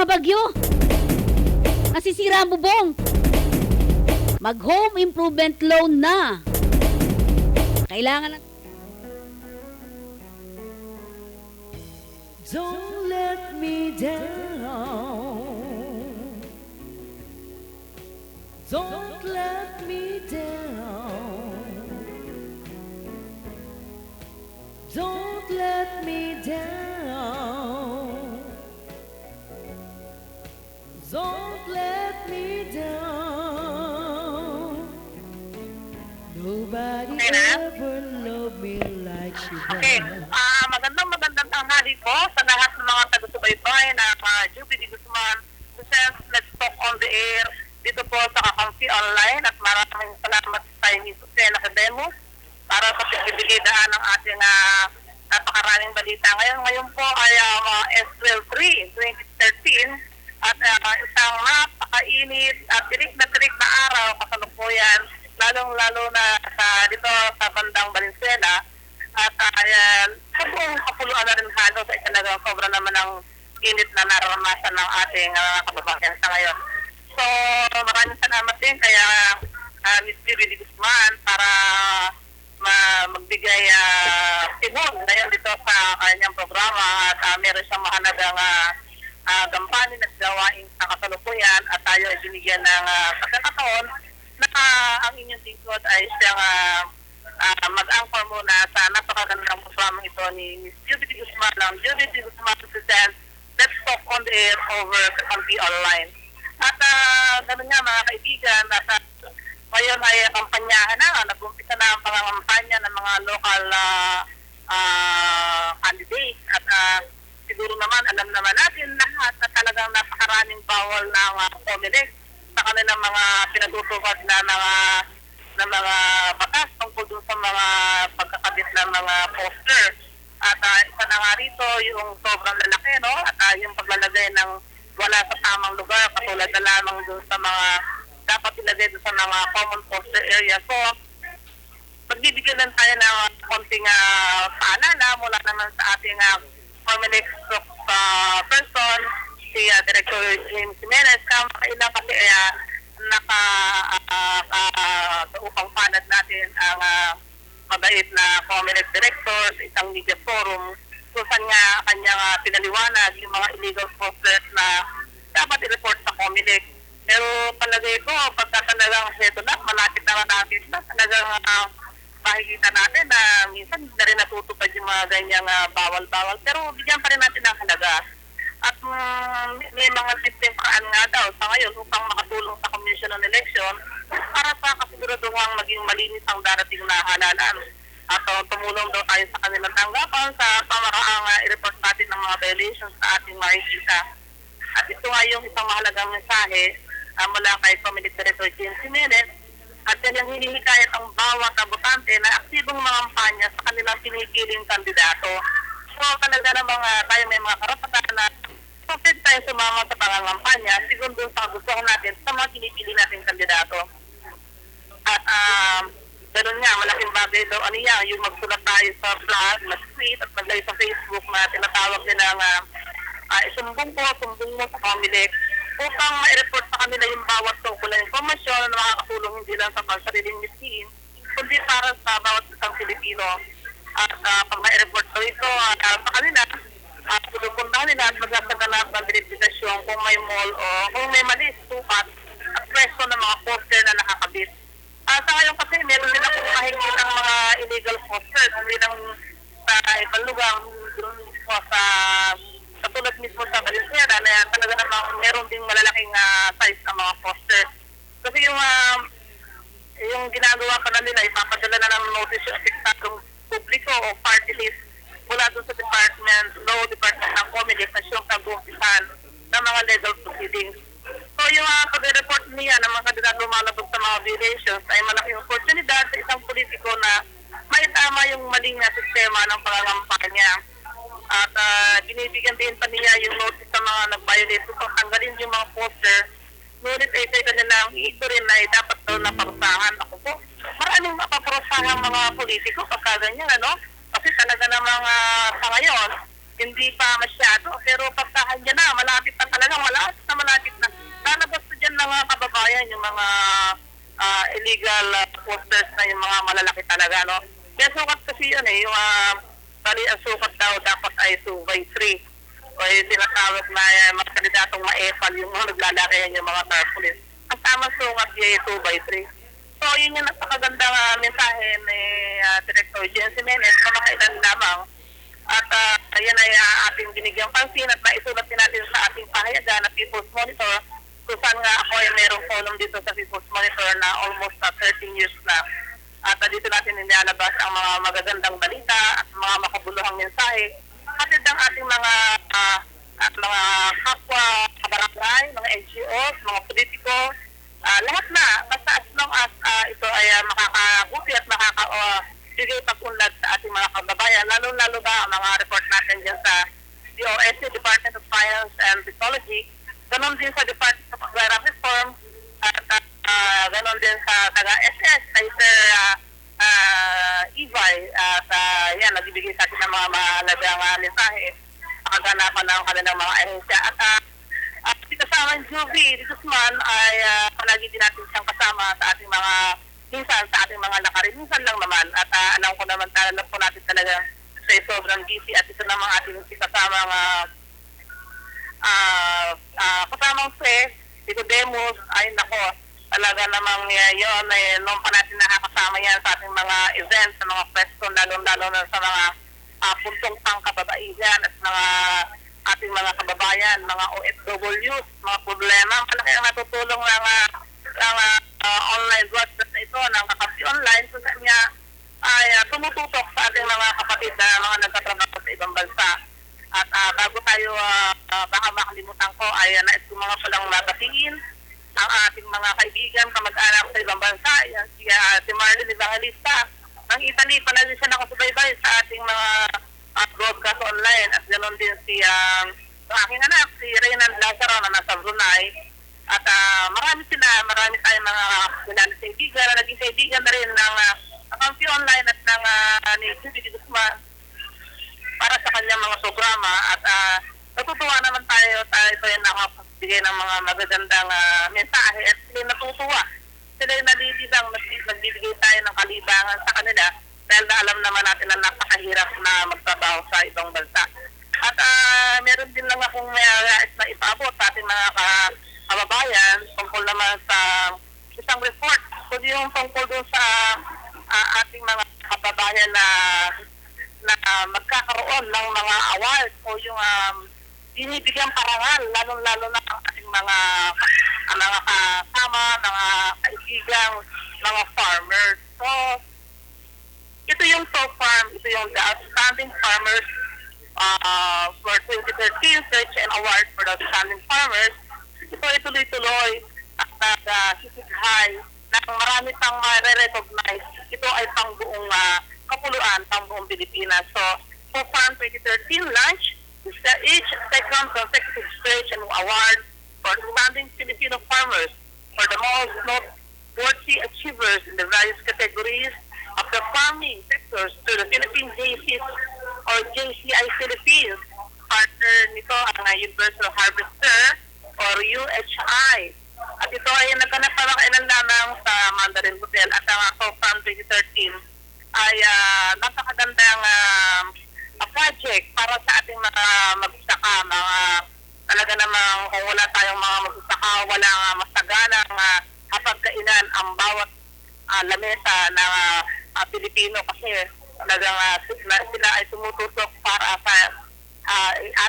bagyo. Nasisira ang bubong. Mag-home improvement loan na. Kailangan na... Don't let me down. Don't let me down. Don't let me down. Don't let me down. Nobody ever loved me like you Okay, did. magandang tanghali po sa lahat ng mga taga-subaybay na Jubilee Guzman presents Let's Talk on the Air dito po sa Kakampi Online at maraming salamat sa inyo Susel Academo para sa pagbibigay-daan ng ating napakaraming balita. Ngayon po ay April 3, 2013 at isang napakainit at tirik na araw kasalukuyan lalong-lalo na dito sa bandang Valenzuela. At kapuluan na rin halos ay talagang sobra naman ang init na nararanasan ng ating kababayan sa ngayon. So maraming salamat din kaya Ms. Jubilee Guzman para magbigay tibon ngayon dito sa kanyang programa at meron siyang mahalagang gampanin at gawain sa kasalukuyan at tayo ay binigyan ng pagkakataon na ang inyong lingkod ay siyang mag-anchor muna sa napakagandang programa ito ni Ms. Jubilee Guzman ng Jubilee Guzman presents Let's Talk on the Air over Kakampi Online. At gano'n nga mga kaibigan, at ngayon ay kampanyahan na, nag-umpisa na ang pangangampanya ng mga local candidates at siguro naman alam naman natin lahat na talagang napakaraming bawal ng COMELEC sa kanilang mga pinatutupad na mga batas tungkol dun sa mga pagkakabit ng mga poster. At isa na nga rito yung sobrang lalaki, no? At yung paglalagay ng wala sa tamang lugar, katulad na lamang dun sa mga dapat ilagay dun sa mga common poster area. So, magbibigyan lang tayo ng konting paalala mula naman sa ating COMELEC person, si Director James Jimenez, kamakailan kasi upang panad natin ang mabait na COMELEC director sa isang media forum kung saan nga kanyang pinaliwanag yung mga illegal posters na dapat i-report sa COMELEC. Pero palagay ko, pagka talagang heto na, malapit na natin na talagang makikita natin na minsan na rin natutupad yung mga ganyang bawal-bawal. Pero bigyan pa rin natin ng halaga. At may mga simpleng paraan nga daw sa ngayon upang makatulong sa Commission on Election para sa kasiguraduhang maging malinis ang darating na halalan. At tumulong daw tayo sa kanilang tanggapan sa pamaraang i-report natin ng mga violations sa ating makikita. At ito nga yung isang mahalagang mensahe mula kay COMELEC Director James Jimenez at yan yung hinihikayat ang bawat abotante na aktibong mangampanya sa kanilang pinipiling kandidato. So talaga namang tayo may mga karapatan na pwede tayo sumama sa pangangampanya siguro doon sa gustuhan natin sa mga pinipili natin kandidato. At ganun nga, malaking bagay daw yung magsulat tayo sa blog, mag-tweet at mag-live sa Facebook na tinatawag din ng sumbong mo sa COMELEC upang ma-report sa kanila yung bawat tungkulang informasyon na makakatulong hindi lang sa pansariling miskin, kundi para sa bawat isang Pilipino. At pag ma-report daw ito sa kanila, pupuntahan nila at magsasaganap ng verifikasyon kung may mall o kung may mali, sukat at pwesto ng mga poster na nakakabit. Sa ngayon kasi meron din ako makikita ng mga illegal posters, hindi lang sa ibang lugar, mismo sa katulad mismo sa Valenzuela na talaga namang meron ding malalaking size ng mga posters. Kasi yung ginagawa pa na nila, ipapadala na ng notice yung apektadong publiko o party list mula doon sa law department ng COMELEC na siyang pag-uumpisan ng mga legal proceedings. So yung pag-report niya ng mga kandidato lumalabog sa mga violations ay malaking oportunidad sa isang politiko na maitama yung maling sistema ng pangangampanya. At binibigyan din pa niya yung notice sa mga nag-violate kung tanggalin yung mga poster. Ngunit ay tayo nilang i-ignorin na dapat daw na parusahan. Ako po, maraming mapaparusahan mga politiko pagka ganyan, ano? Kasi talaga namang sa ngayon, hindi pa masyado. Pero pagkahan niya na, malapit na talaga, malapit na. Lalabas na dyan ng mga kababayan, yung mga illegal posters na yung mga malalaki talaga, no? Kaya sukat kasi yun yung bali ang sukat daw dapat ay 2/3. O yung tinatawag na mga kandidatong ma-EFAL, yung mga naglalaki yung mga tarpaulin. Ang tamang sukat ay 2/3. So, yun yung napakagandang mensahe ni Director Jen Jimenez sa mga ilan lamang. At ayan ay ating binigyan pansin at naisulat din natin sa ating pahayagan na People's Monitor kung saan nga ako ay merong column dito sa People's Monitor na almost 13 years na. At dito natin nilalabas ang mga magagandang balita at mga makabuluhang mensahe. Hatid ang ating mga kapwa kabarangay, mga NGOs, mga politiko, lahat na, basta as long as ito ay makakabuti at makakabigay pag-unlad sa ating mga kababayan, lalo-lalo ba ang mga report natin dyan sa DOST, Department of Science and Technology, ganon din sa Department of Agrarian Reform, at ganon din sa taga-SS, kay Sir Ibay, at yan, nagbibigay sa atin ng mga mahalagang mensahe sa kaganapan ng kanilang mga ahensya. At kasama ng Juvie Guzman ay palagi din natin siyang kasama sa ating mga minsan sa ating mga lakarin. Minsan lang naman at alam ko naman alam po natin talaga siya sobrang busy at ito namang ating kasamang kasamang Tito Demos ay nako talaga namang yun noon pa natin nakakasama yan sa ating mga events, sa mga pwesto lalo na sa mga puntong pangkababaihan at mga ating mga kababayan, mga OFWs, mga problema. Malaki ang natutulong ng online broadcast na ito ng Kakampi Online kung saan niya ay tumututok sa ating mga kapatid na mga nagtatrabaho sa ibang bansa. At bago tayo baka makalimutan ko ay nais ko mga palang nabatiin ang ating mga kaibigan, kamag-anak sa ibang bansa. Yan si Marlene Evangelista ng Italy, palagi siya nakasubaybay sa ating mga broadcast online at ganoon din si aking anak, si Reynald Lazaro na nasa Brunei. At marami tayong mga kailangan kaibigan na naging kaibigan na rin ng Kakampi Online at ng ni Juvie Guzman para sa kanyang mga programa. At natutuwa naman tayo yung nakapagbigay ng mga magagandang mensahe at sila natutuwa. Sila yung nalilibang, nagbibigay tayo ng kalibangan sa kanila dahil alam naman natin na napakahirap na magtrabaho sa ibang bansa. At meron din lang akong nais na ipaabot sa ating mga kababayan tungkol naman sa isang report. So yung tungkol doon sa ating mga kababayan na magkakaroon ng mga award o yung binibigyang parangal, lalong-lalo na ang ating mga kasama, mga kaibigang, mga farmers. So, ito yung farm, ito yung the Outstanding Farmers for 2013 Search and Award for the Outstanding Farmers. Ito ay tuloy-tuloy at nag-high na marami pang re-recognize. Ito ay pang buong kapuluan, pang buong Pilipinas. So, for Farm 2013 launch, each second consecutive search and award for outstanding Filipino farmers for the most noteworthy achievers in the various categories of the farming sectors to the Philippine JCs or JCI Philippines. Partner nito ang Universal Harvester or UHI. At ito ay naganap para kailan lamang sa Mandarin Hotel at ang Farm 2013 ay napakagandang project para sa ating mga magsasaka, talaga namang kung wala tayong mga magsasaka, wala masaganang kapagkainan ang bawat lamesa ng Pilipino kasi talagang sila ay tumututok para sa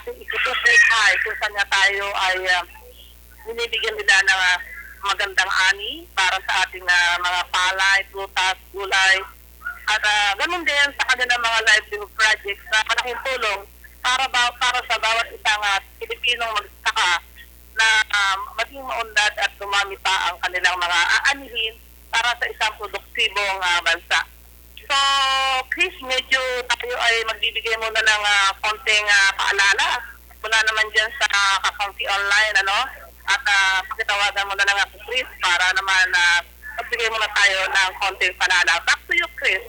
ating ikutubuhay kung saan nga tayo ay binibigyan nila ng magandang ani para sa ating mga palay, prutas, gulay. At ganun din sa kanilang mga livelihood projects na malaking tulong para sa bawat isang Pilipinong magsasaka na maging maunlad at dumami pa ang kanilang mga aanihin para sa isang produktibong bansa. So, Chris, medyo tayo ay magbibigay muna ng konting paalala mula naman dyan sa Kakampi Online, at pakitawagan muna lang ako, Chris, para naman magbigay muna tayo ng konting paalala. Back to you, Chris.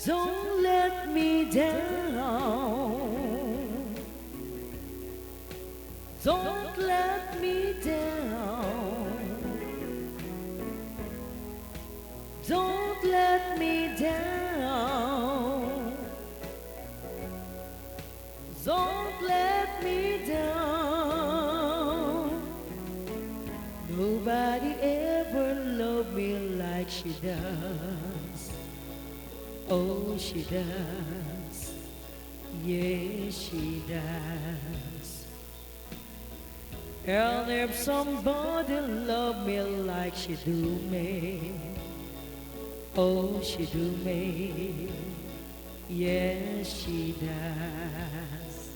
Don't let me down. Don't let me down. Don't let me down. Don't let me down. Nobody ever loved me like she does. Oh, she does. Yes, she does. And if somebody loved me like she do me, oh, she do me. Yes, she does.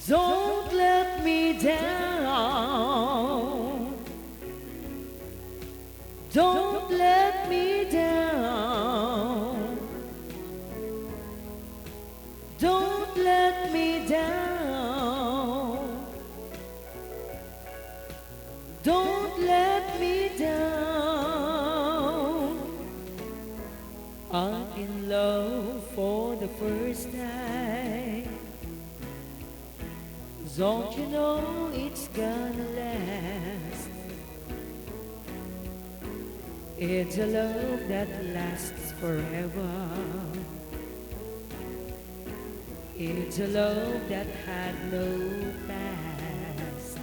Don't let me down. Don't let me down. Don't let me down. Don't let me down. I'm in love for the first time. Don't you know it's gonna last? It's a love that lasts forever. It's a love that had no past.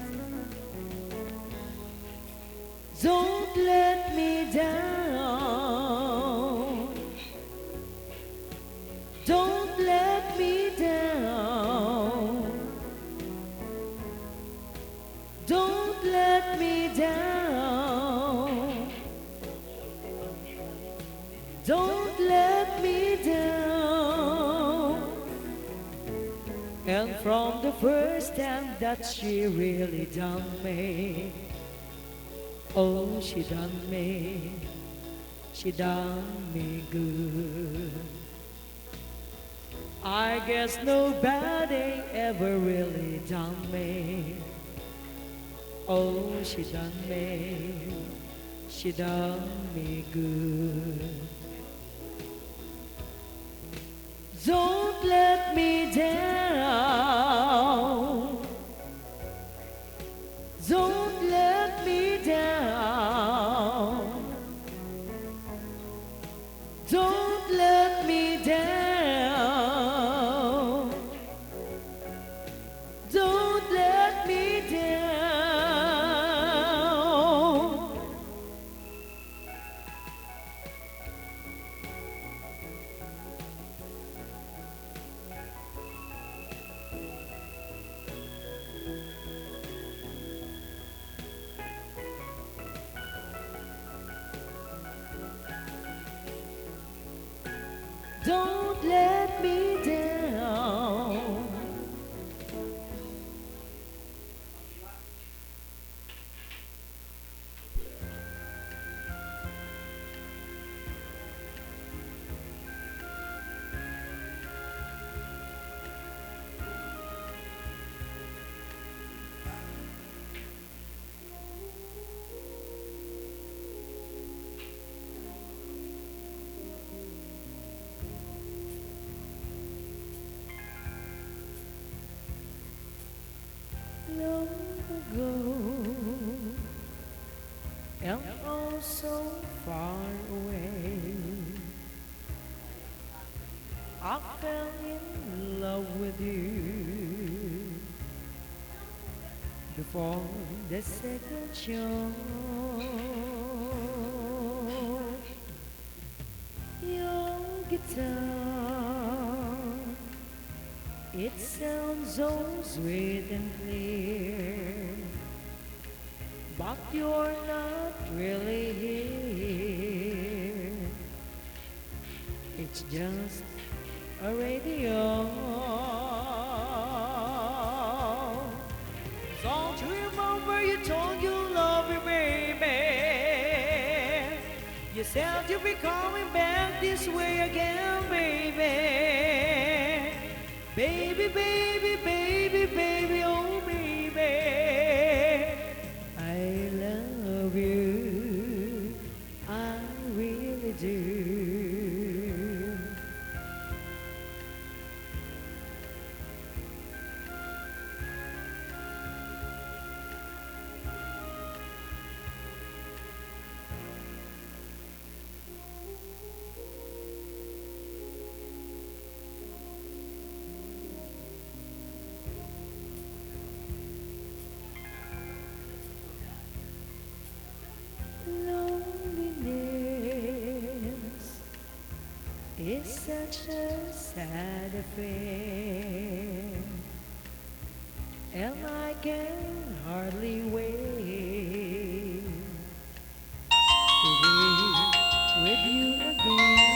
Don't let me down. Don't let me down. Don't let me down. Don't let me down. And from the first time that she really done me, oh, she done me good. I guess nobody ever really done me. Oh, she done me good. Don't let me down. Don't let me down. Don't let me down. Don't let me down. Don't let me down. Long ago, and oh so far away, I fell in love with you before the second show. Your guitar, it sounds so sweet and clear, but you're not really here. It's just a radio. Don't you remember you told you love me, baby? You said you'd be coming back this way again, baby. Baby, baby, baby, baby, oh baby, I love you, I really do. such a sad affair, and I can hardly wait to be with you again.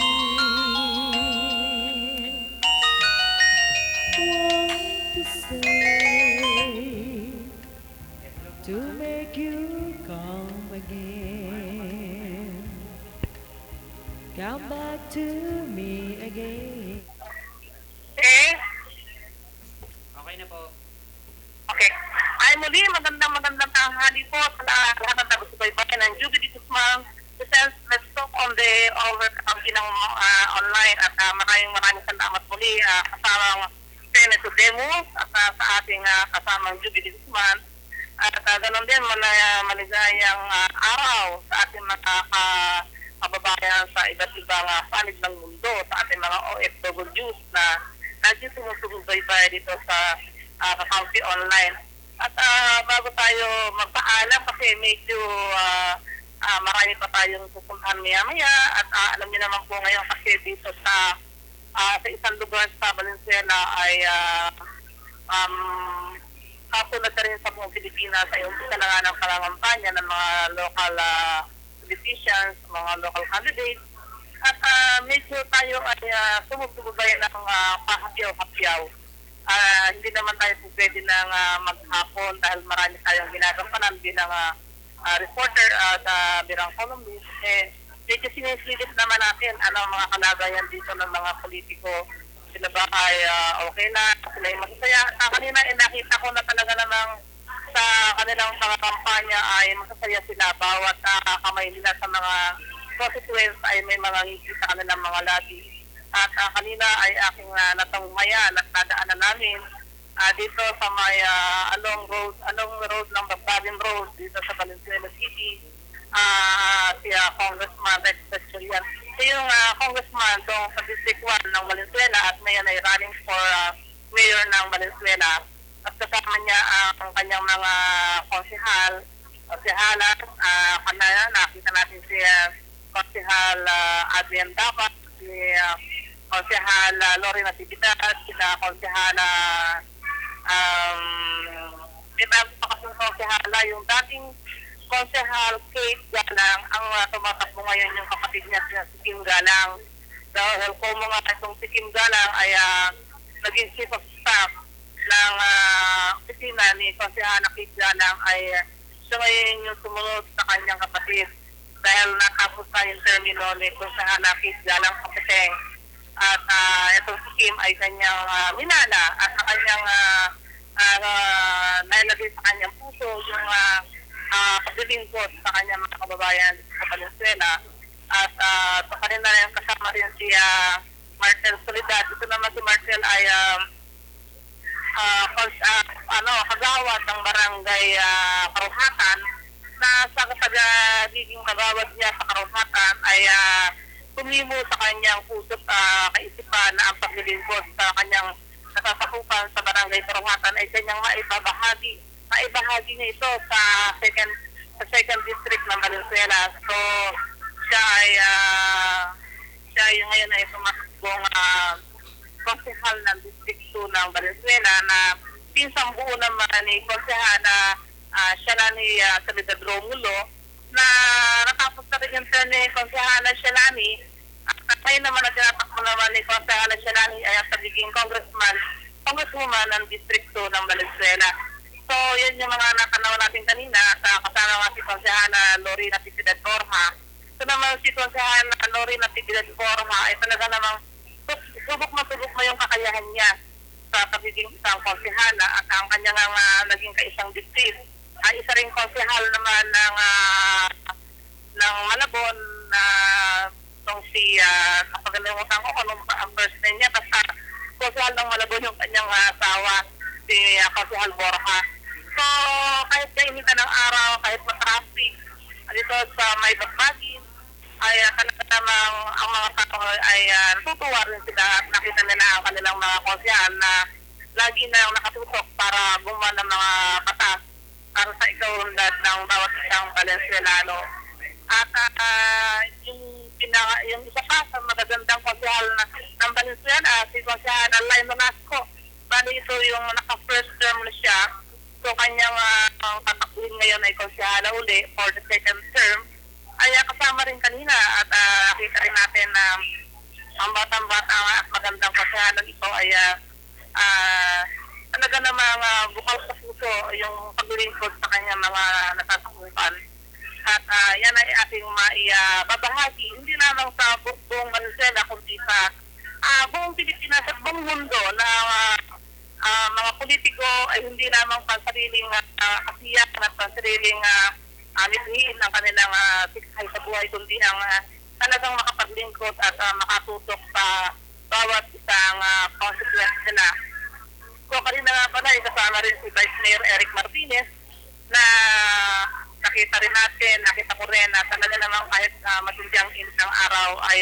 Want to stay to make you come again. Come back to me again. Okay? Okay na po. Okay. Ay muli, magandang tanghali po sa lahat ng taga-subaybayan ng Jubilee Guzman. Let's talk on the overcoming ng online at maraming salamat muli kasamang Senator Demos at sa ating kasamang Jubilee Guzman. At ganoon din, maligayang araw sa ating mga kababayan sa iba't ibang panig ng mundo, sa ating mga OFWs na lagi sumusubaybay dito sa County Online. At bago tayo magpaalam kasi medyo marami pa tayong pupuntahan maya-maya at alam niyo naman po ngayon kasi dito sa isang lugar sa Valenzuela ay kapunod na rin sa buong Pilipinas ay umpisa na nga ng pangangampanya ng mga local politicians, mga local candidates. At medyo tayo ay sumusubayan ng pahapyaw-hapyaw. Hindi naman tayo pwede ng maghapon dahil marami tayong ginagampanan bilang reporter at bilang columnist. Medyo sinisilip naman natin ang mga kalagayan dito ng mga politiko. Sila ba ay okay na, sila ay masasaya. Kanina nakita ko na talaga namang sa kanilang mga kampanya ay masasaya sila. Bawat kamay nila sa mga constituents ay may mga ngiti sa kanilang mga labi. At kanina ay aking natangmayan at nadaanan namin dito sa may along road ng Bagbalim Road dito sa Valenzuela City. Si Congressman Rex Gatchalian. Yung congressman doon sa District 1 ng Valenzuela at ngayon ay running for mayor ng Valenzuela. At kasama niya ang kanyang mga konsehalan. Kanina nakita natin si Konsehal Adrian Dapat, si Konsehal Lori Natividad, sila Konsehal may bago pa kasing konsehala yung dating Konsehal Kate Galang ang tumatakbo ngayon yung kapatid niya si Kim Galang. Dahil kung mga itong si Kim Galang ay naging chief of staff ng opisina ni Konsehal Kate Galang ay siya ngayon yung sumunod sa kanyang kapatid dahil natapos na yung termino ni Konsehal Kate Galang Kapiteng. At itong si Kim ay kanyang minana at sa kanyang nailagay sa kanyang puso yung paglilingkod sa kanyang mga kababayan sa Valenzuela. At sa kanila yung kasama rin si Martel Soledad. Ito naman si Martel ay kagawad ng barangay Karuhatan na sa kasagiging kagawad niya sa Karuhatan ay tumimo sa kanyang puso at kaisipan na ang paglilingkod sa kanyang nasasakupan sa barangay Karuhatan ay kanyang maibahagi niya ito sa second district ng Valenzuela. So siya yung ngayon ay tumatakbong konsehal ng District 2 ng Valenzuela na pinsang buo naman ni konsehal na siya na ni Soledad Romulo na natapos na rin yung term ni konsehal na Shalani. At ngayon naman na tinatakbo naman ni konsehal na Shalani ay ang pagiging congresswoman ng District 2 ng Valenzuela. So, yan yung mga nakanawa natin kanina sa kasama nga si Konsehana Lori Natividad Borja. So naman si Konsehana Lori Natividad Borja ay talaga namang subok mo yung kakayahan niya sa pagiging isang konsehana at ang kanyang naging kaisang district. Isa ring konsehal naman ng Malabon na itong si kapagalimutan ko kung ang first name niya basta konsehal ng Malabon yung kanyang asawa si Konsehal Borja. So, kahit kainitan ng araw, kahit matraffic, dito sa may Bagbagin, ay talaga namang ang mga tao ay natutuwa rin sila at nakita nila ang kanilang mga konsehal na lagi na nakatutok para gumawa ng mga batas para sa ikaunlad ng bawat isang Valenzuelano. At yung yung isa pa sa magagandang konsehal ng Valenzuela, si Konsehal Alain Nolasco. Bali ito yung naka-first term na siya. So kanyang tatakbuhin ngayon ay konsehala uli for the second term. Ay kasama rin kanina at nakita rin natin na ang batang-bata at magandang konsehalan ito ay talaga namang bukal sa puso yung paglilingkod sa kanyang mga natatakupan. At yan ay ating maibabahagi, hindi lamang sa buong Valenzuela, kundi sa buong Pilipinas at buong mundo na mga politiko ay hindi lamang pansariling kasiyahan at pansariling mithiin ang kanilang siksay sa buhay, kundi ang talagang makapaglingkod at makatutok sa bawat isang consequence nila. So kanina nga pala, kasama rin si Vice Mayor Eric Martinez na nakita ko rin na talaga namang kahit matindiyang init ng araw ay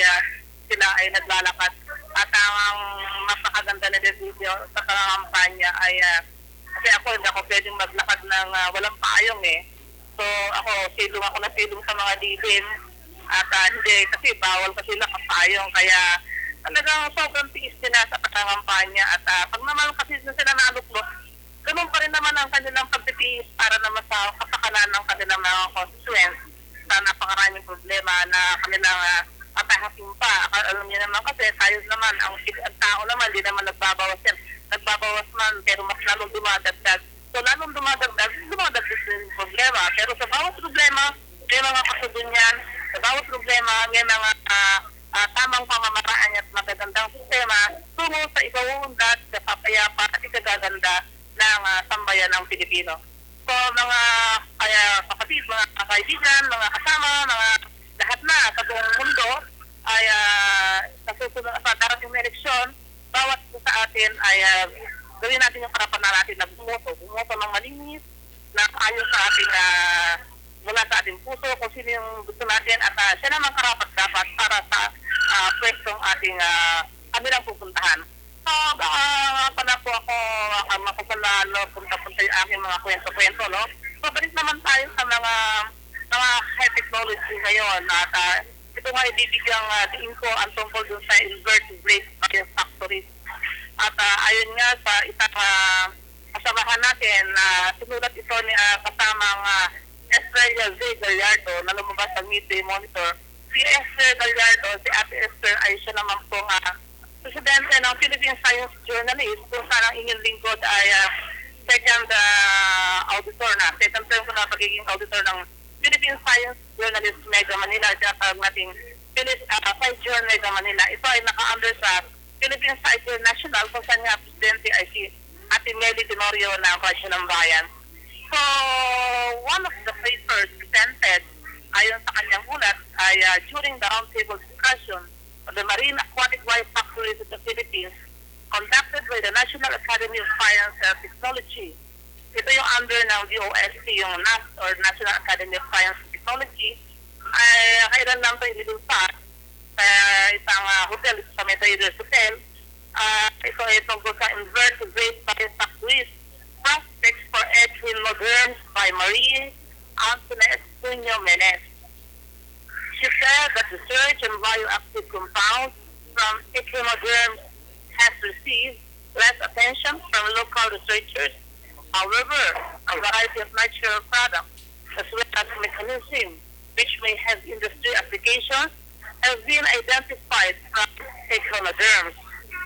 sila ay naglalakad. At ang mapakaganda na video sa kampanya ay kasi hindi ako pwedeng maglakad ng walang paayong So ako na silong sa mga dilim at hindi kasi bawal kasi nakapayong kaya talagang sobrang tiis nila sa kampanya at pag naman kasi sila naluklot, ganun pa rin naman ang kanilang pagtitiis para naman sa kapakanan ng kanilang mga constituents sa napakaraming problema na kanilang atahakin pa. Alam niyo naman kasi tayo naman, ang tao naman, di naman nagbabawas yan. Nagbabawas man, pero mas lalong dumadagdag. So lalong dumadagdag din yung problema. Pero sa bawat problema, may mga kasunyan. Sa bawat problema, may mga tamang pamamaraan at magagandang sistema tungo sa ikauundat, sa papayapa at ikagaganda ng sambayan ng Pilipino. So mga kapatid, mga kaibigan, mga kasama, mga lahat na sa buong mundo ay sa darating na eleksyon, bawat sa atin ay gawin natin yung karapan natin na bumoto ng malinis, na ayon sa ating mula sa ating puso kung sino yung gusto natin at siya naman karapat dapat para sa pwestong ating kanilang pupuntahan. So, pala po ako makusalano, punta-punta yung aking mga kwento-kwento, no? So, balik naman tayo sa mga high technology ngayon at ito nga ibibigyang tingin ko ang tungkol dun sa invertebrate factories. At ayon nga sa isang kasamahan natin sinulat ito ni kasamang Estrella Z. Gallardo na lumabas sa Midday Monitor. Si Esther Gallardo, si Ate Esther ay siya naman pong presidente ng Philippine Science Journalist kung saan ang inyong lingkod ay second auditor na. Second term ko na pagiging auditor ng Philippine Science Journalist Mega Manila at nating Science Journal Mega Manila. Ito ay naka-under sa Philippine Science National kung saan nga presidente ay si Ate Meli Tenorio ng Kwasyon ng Bayan. So, one of the papers presented ayon sa kanyang ulat ay during the roundtable discussion of the Marine Aquatic Life Factories in the Philippines conducted by the National Academy of Science and Technology. Ito yung under ng DOST, yung NAS or National Academy of Science and Technology. Ay kailan lang ito inilunsad sa isang hotel sa Medeiros Hotel. Ito ay tungkol sa invertebrate factories, prospects for equinoderms by Marie Antoinette Cunyo Menes. She said that the research on bioactive compounds from equinoderms has received less attention from local researchers. However, a variety of natural products as well as mechanisms which may have industry applications have been identified from equinoderms.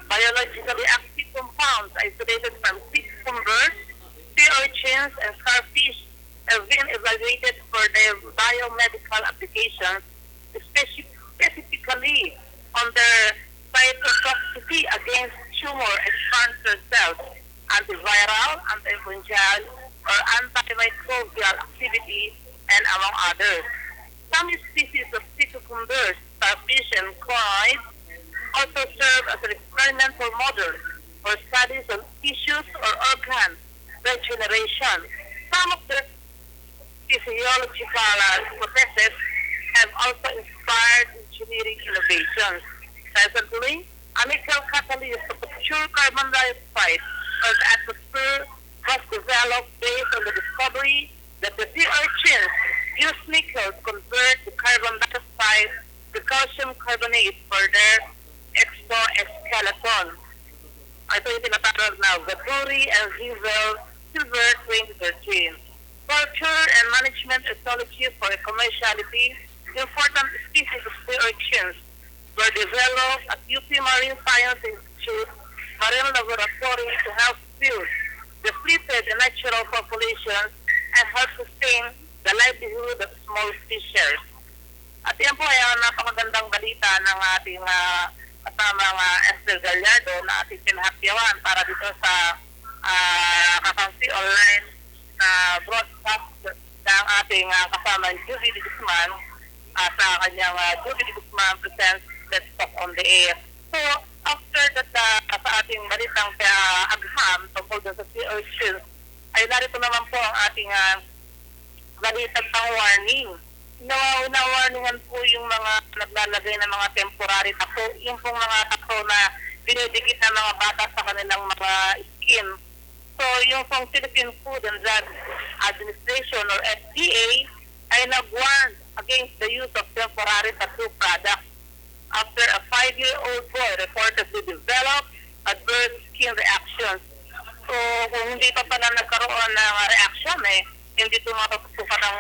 Biologically active compounds isolated from sea cucumbers, sea urchins, and starfish have been evaluated for their biomedical applications, specifically on their cytotoxicity against tumor and cancer cells, antiviral, antifungal, or antimicrobial activity, and among others. Some species of sea cucumbers, starfish, and crabs also serve as an experimental model for studies on tissues or organ regeneration. Some of the physiological processes have also inspired engineering innovations. Presently, a nickel catalyst to pure carbon dioxide from the atmosphere was developed based on the discovery that the sea urchins use nickel to convert the carbon dioxide to calcium carbonate for their exoskeleton. Ito yung tinatawag na Venturi and Silver 2013. Culture and management ethology for commerciality, important species of sea urchins were developed at UP Marine Science Institute Marine Laboratory to help build depleted and natural populations and help sustain the livelihood of small fishers. At yan po ay ang napakagandang balita ng ating kasamang Esther Gallardo na ating pinahapyawan para dito sa Kakamsi Online na broadcast ng ating kasama Judy de Guzman sa kanyang Judy de Guzman presents Let's Talk on the Air. So, after that, sa ating balitang agham tungkol sa sea urchins, ay narito naman po ang ating balitang pang-warning. Nawarningan po yung mga naglalagay ng mga temporary tattoo, yung pong mga tattoo na dinidikit ng mga bata sa kanilang mga skin. So, yung pong Philippine Food and Drug Administration or FDA ay nag-warn against the use of temporary tattoo products after a 5-year-old boy reportedly developed adverse skin reactions. So, kung hindi pa pala nagkaroon ng reaction, hindi ito matutukan ng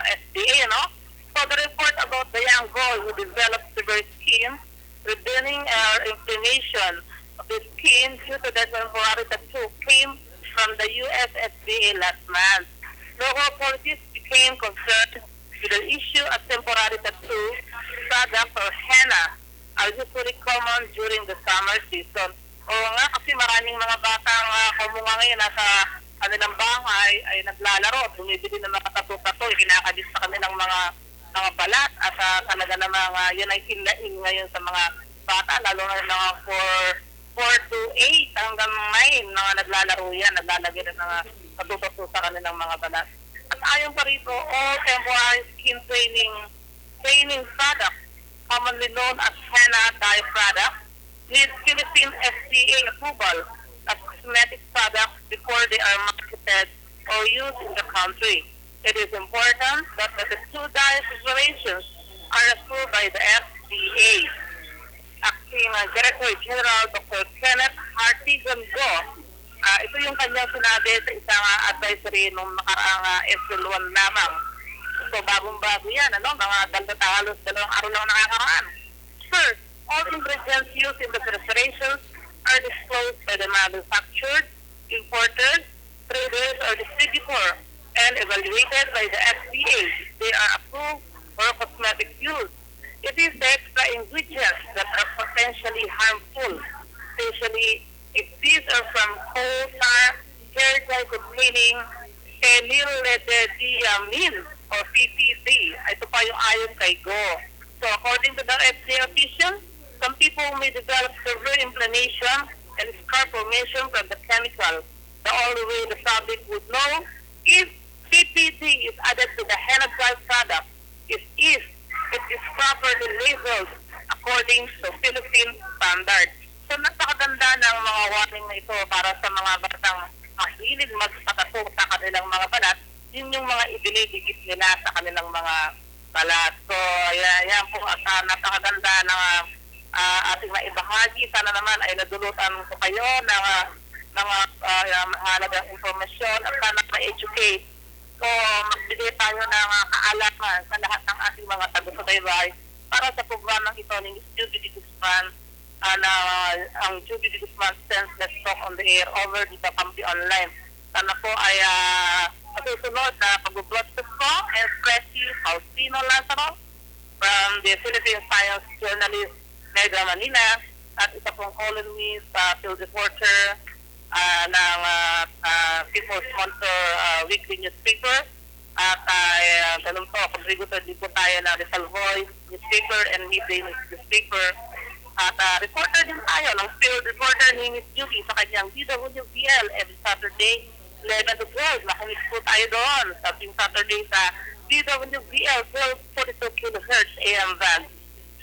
FDA, no? So, the report about the young boy who developed severe skin, reddening inflammation of the skin due to the temporary tattoo came from the US FDA last month. Local authorities became concerned with the issue of temporary tattoo products or henna are usually common during the summer season. O nga, kasi maraming mga batang kumunga ngayon nasa kanilang bahay ay naglalaro, bumibili ng mga tattoo-tattoo, kinakabit sa kanilang mga balat at talaga na mga yun ay in ngayon sa mga bata, lalo na mga 4 to 8 hanggang 9 mga naglalaro yan, naglalagay ng mga tattoo-tattoo sa kanilang mga balat. At ayon pa rito, all temporary skin training products, commonly known as henna dye products, need Philippine FDA approval as cosmetic products before they are marketed or used in the country. It is important that the two dye preparations are approved by the FDA. Acting Director General Dr. Kenneth Hartigan Go, ito yung kanyang sinabi sa isang advisory nung nakaraang April 1 lamang. So bagong-bago yan, mga halos 2 araw lang nakakaraan. First, all ingredients used in the preparations are disclosed by the manufacturer, importer, traders, or distributor, and evaluated by the FDA. They are approved for cosmetic use. It is the extra ingredients that are potentially harmful, especially if these are from coal tar, hair dye containing phenylethylamine or PPD. Ito pa yung ayon kay Go. So according to the FDA official, some people may develop severe inflammation and scar formation from the chemical. The only way the public would know if PPD is added to the henna dye product is if it is properly labeled according to Philippine standards. So napakaganda ng mga warning na ito para sa mga batang mahilig magpatato sa kanilang mga balat, yun yung mga idinidikit nila sa kanilang mga balat. So yan po at napakaganda ng ating maibahagi. Sana naman ay nadulutan ko kayo ng mahalagang informasyon at sana ma-educate. So magbigay tayo ng kaalaman sa lahat ng ating mga taga-subaybay para sa programang ito ni Judy de Guzman na ang Judy de Guzman sends Let's Talk on the Air over dito Kampi Online. Sana po ay masusunod na pag-broadcast ko and Presi Faustino Lazaro from the Philippine Science Journalist Mega Manila at isa pong columnist field reporter ng People's Sponsor Weekly Newspaper at ganun po, contributor din po tayo ng Rizal Voice Newspaper and Midday Newspaper at reporter din tayo ng field reporter ni Miss Judy sa kanyang DWBL every Saturday 11 to 12. Nakinig po tayo doon sa tuwing Saturday sa DWBL 1242 kHz AM band.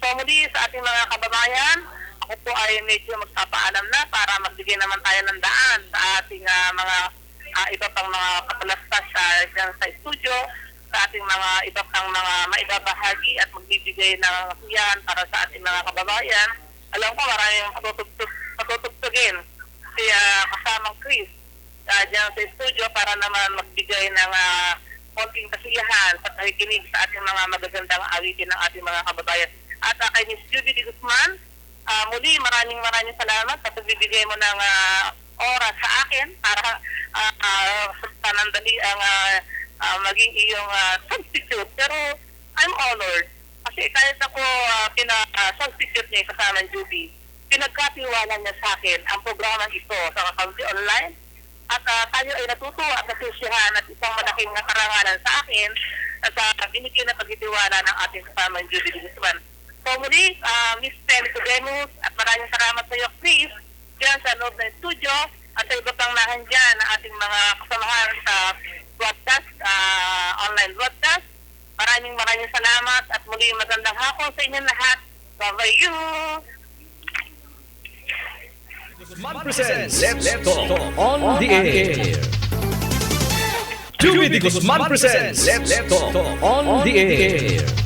So muli sa ating mga kababayan, ako po ay medyo magpapaalam na para magbigay naman tayo ng daan sa ating mga iba pang mga kapalastas dyan sa studio, sa ating ating mga iba pang mga maibabahagi at magbibigay ng kasiyahan para sa ating mga kababayan. Alam ko maraming patutugtugin si kasamang Chris dyan sa studio para naman magbigay ng konting kasiyahan sa pakikinig sa ating mga magagandang awitin ng ating mga kababayan. At kay Miss Judy D. Guzman, muli maraming salamat sa pagbibigay mo ng oras sa akin para panandali ang maging iyong substitute. Pero I'm honored kasi kahit ako substitute niya kasama ng Judy, pinagkatiwala niya sa akin ang programang ito sa Kaunti Online. At tayo ay natutuwa at nasusiyahan at isang malaking karangalan sa akin sa binigyan na pagtitiwala ng ating kasama ng Judy Guzman. So muli, Miss Penny Tudemus, at maraming salamat sa iyo, Chris, dyan sa loob ng studio at sa iba pang nahandyan na ating mga kasamahan sa broadcast, online broadcast. Maraming salamat at muli magandang hapon sa inyong lahat. Bye-bye you! Guzman presents Let's Talk on the Air. Judy Guzman presents Let's Talk on the Air.